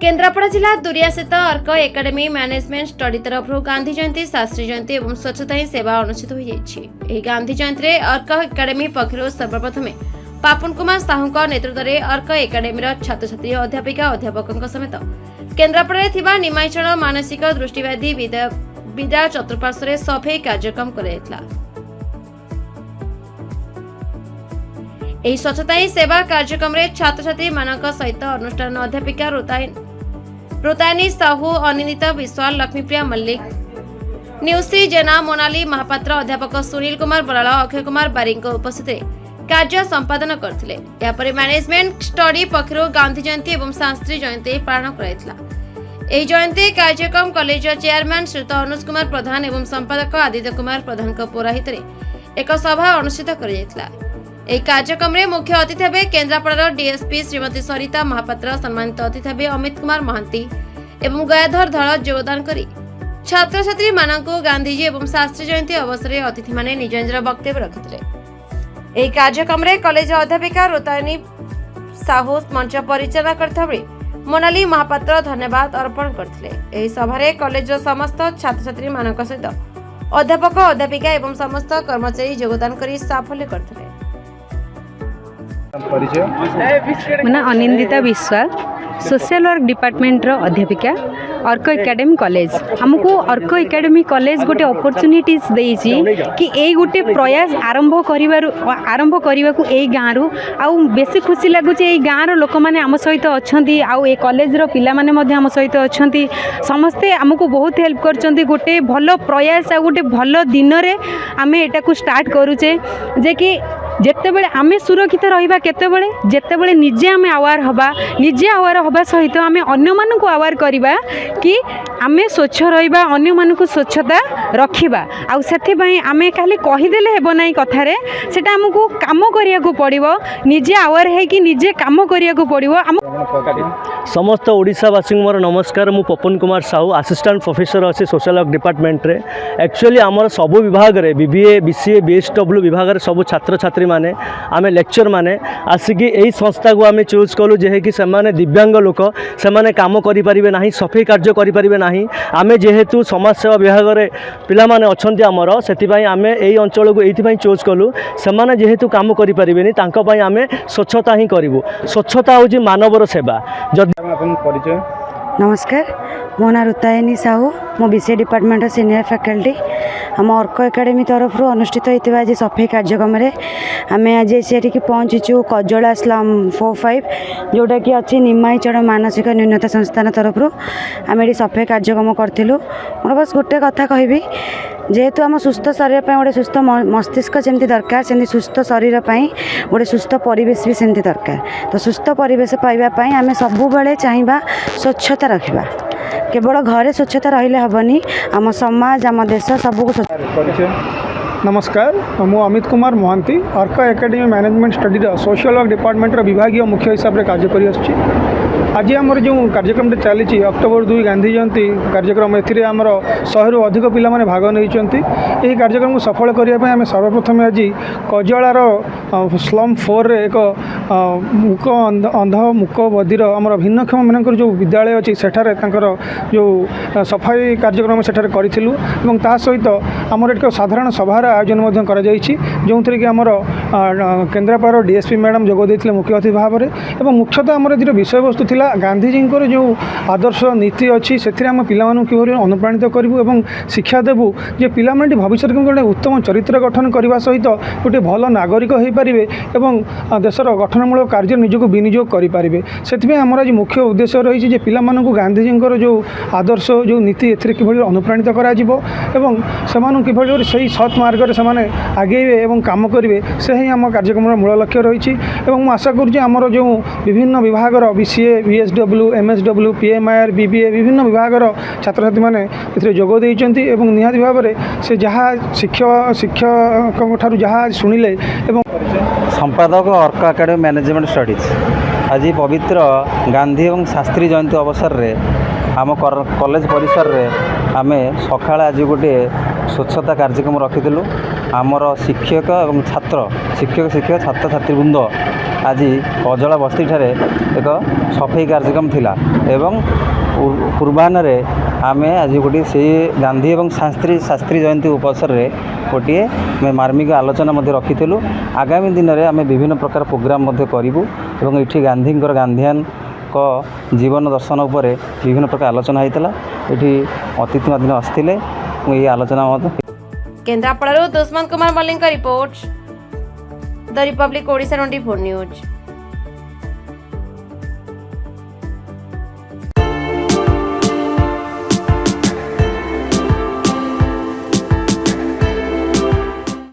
केन्द्रापड़ा जिला दुरिया स्थित अर्क एकाडेमी मैनेजमेंट स्टडी तरफ गांधी जयंती शास्त्री जयंती और स्वच्छता ही सेवा अनुष्ठित हो गांधी जयंती में अर्क एकाडेमी पक्षर सर्वप्रथम पापुन कुमार साहू नेतृत्व में अर्क एकाडेमी छात्र छात्री अध्यापिका अध्यापकों समेत केन्द्रापड़ा निमाईचल मानसिक दृष्टिबाधी विद्या चतुर्पार्श्व सफेई कार्यक्रम कर स्वच्छता ही सेवा कार्यक्रम में छात्र छात्री मानक सहित अनुष्ठान अध्यापिका रोतानी साहू अनिंदिता विश्वाल लक्ष्मीप्रिया मल्लिक न्यूश्री जेना मोनाली महापात्र अध्यापक सुनील कुमार बराल अक्षय कुमार बारिक उपस्थित कार्य संपादन करते मैनेजमेंट स्टडी पक्षर गांधी जयंती और शास्त्री जयंती पालन कर जयंती कार्यक्रम कॉलेज चेयरमैन श्रीयुत अनुज कुमार प्रधान और संपादक आदित्य कुमार प्रधान पुरोहित एक सभा अनुष्ठित कर कार्यक्रम में मुख्य अतिथि भाव केन्द्रापड़ा डीएसपी श्रीमती सरिता महापात्र सम्मानित अतिथि भाव अमित कुमार महांती एवं गयाधर धड़ योगदान कर छात्र छात्री मानक गांधीजी और शास्त्री जयंती अवसर में अतिथि माने निज निजर वक्तव्य रखिते कार्यक्रम में कॉलेज अध्यापिका रोतानी साहू मंच परिचालना करते मोनाली महापात्र धन्यवाद अर्पण करते सभा कॉलेज समस्त छात्र छात्री मानक सहित अध्यापक अध्यापिका और समस्त कर्मचारी योगदान कर साफल्य करते। मना Anindita Biswal social work department रो अध्यापिका अर्क एकाडेमी कॉलेज हमको अर्क एकाडेमी कॉलेज गोटे अपॉर्चुनिटीज देइछि कि ए गोटे प्रयास आरंभ करने को ए गाँव रु आउ बेसी खुशी लगुच ए गाँव रो लोक माने आम सहित अछंती आउ ए कॉलेज रो पिला माने मध्य आम सहित अछंती समस्ते हमको बहुत हेल्प करछंती गोटे भलो प्रयास आ गोटे भलो दिन रे आमे एटा को स्टार्ट करूचे जे कि जेतेबेले आमे सुरक्षित रहिबा केतेबेले जेतेबेले निजे आमे अवेयर हवा सहित आमे अन्य मानकु अवेयर करिबा कि आमे स्वच्छ रहिबा अन्य मानकु स्वच्छता रखिबा आ सेथि पई आमे खाली कहि देले हेबो नै कथा रे सेटा हमकु काम करिया को पड़िबो निजे अवेयर है कि निजे काम करिया को पड़िबो। समस्त ओडिशावासी मोर नमस्कार मु पवन कुमार साहू असिस्टेंट प्रोफेसर अच्छे सोशल वर्क डिपार्टमेंट रे एक्चुअली आमर सबु विभाग रे बीबीए बीसीए बीएसडब्ल्यू विभाग रे सबु छात्र छात्री माने आमे लेक्चर माने आसिकी एही संस्था को आमे चूज कलु जे कि से माने दिव्यांग लोक से माने काम करि परिबे नाही सफाई कार्य करि परिबे नाही आमे जेहेतु समाज सेवा विभाग रे पिला माने अछंती आमर सेति पई आमे एही अंचल को एथि पई चूज कलु से माने जेहेतु काम करि परिबेनी तांको पई आमे स्वच्छता ही करिवु स्वच्छता होजी मानवर सेवा। नमस्कार मो ना रुतायनी साहू मो बीसीए डिपार्टमेंट सीनियर फैकल्टी आम अर्क एकाडेमी तरफ अनुष्ठित होता आज सफाई कार्यक्रम में आम आज से पहुँचीचु कजला स्लम 45 जोटा कि अच्छी निमाईचल मानसिक न्यूनता संस्थान तरफ आम ये सफाई कार्यक्रम करूँ। मोर बस गोटे कथा कहबी जेहेतु आम सुस्थ शरीर गोटे सुस्थ मस्तिष्क जमी दरकार से सुस्थ शरीर गोटे सुस्थ परिवेश भी सेमती दरकार तो सुस्थ परिवेश पाइबापी आम सबुबले चाहिए स्वच्छता रखा केवल घरे स्वच्छता रहिले हेनी आम समाज आम देश सबको नमस्कार मु अमित कुमार महांती अर्क academy management study social work department विभाग मुख्य हिसाब से कार्य कर आज आमर जो कार्यक्रम चली अक्टोबर 2 गांधी जयंती कार्यक्रम एमर 100 रु अधिक पिला माने भाग नहीं कार्यक्रम को सफल करने आम सर्वप्रथम आज कजलार स्लम 4 रे एक मुक अंध मुक बधिर आमर भिन्नक्षम मानकर जो विद्यालय अच्छी सेठारे जो सफाई कार्यक्रम सेठारे करूँ और सहित आमर एक साधारण सभार आयोजन जो थे कि आमर केन्द्रापड़ा डीएसपी मैडम जोगदे मुख्य अतिथि भाव में मुख्यतः आमर जो विषय वस्तु थिला गांधीजी जो आदर्श नीति अच्छी से आम पिलाମାନଙ୍କୁ किभଳି अनुप्राणित करूँ और शिक्षा देवु जे पिलाମାନେ भविष्य गोटे उत्तम चरित्र गठन करने सहित गोटे भल नागरिक हो पारे और देशर गठनमूलक कार्य निजक विनियोग करेंगे से आमर आज मुख्य उद्देश्य रही है पिलाମାନଙ୍କୁ गांधीजी जो आदर्श जो नीति ए कि अनुप्राणित कर से सत् मार्ग से आगे काम करेंगे से ही आम कार्यक्रम मूल लक्ष्य रही आशा करुँच जो विभिन्न विभाग बीसीए बीएसडब्ल्यू एमएसडब्ल्यू पीएमआईआर बीबीए विभिन्न विभाग छात्र छात्री मैंने जोग देती निहाती भाव में से जहाँ शिक्षक जहाँ शुणिले संपादक अर्क एकाडेमी मैनेजमेंट स्टडीज आज पवित्र गांधी और शास्त्री जयंती अवसर में आम कॉलेज परिसर में आम सकाळ आज गोटे स्वच्छता कार्यक्रम रखी आमर शिक्षक और छात्र छात्र छात्री वृंद आज कजला बस्ती ठारे एक सफाई कार्यक्रम थिला एवं पूर्वाह्न आम आज गोटे से गांधी और शास्त्री जयंती अवसर में गोटे मार्मिक आलोचना रखी आगामी दिन में आम विभिन्न प्रकार प्रोग्राम करूँ और ये गांधी गांधीयान को जीवन दर्शन उपर विभिन्न प्रकार आलोचना होता ये अतिथि मध्य आसते ये आलोचना Kendrapara Dushmant Kumar Mallik report the republic Odisha 24 news.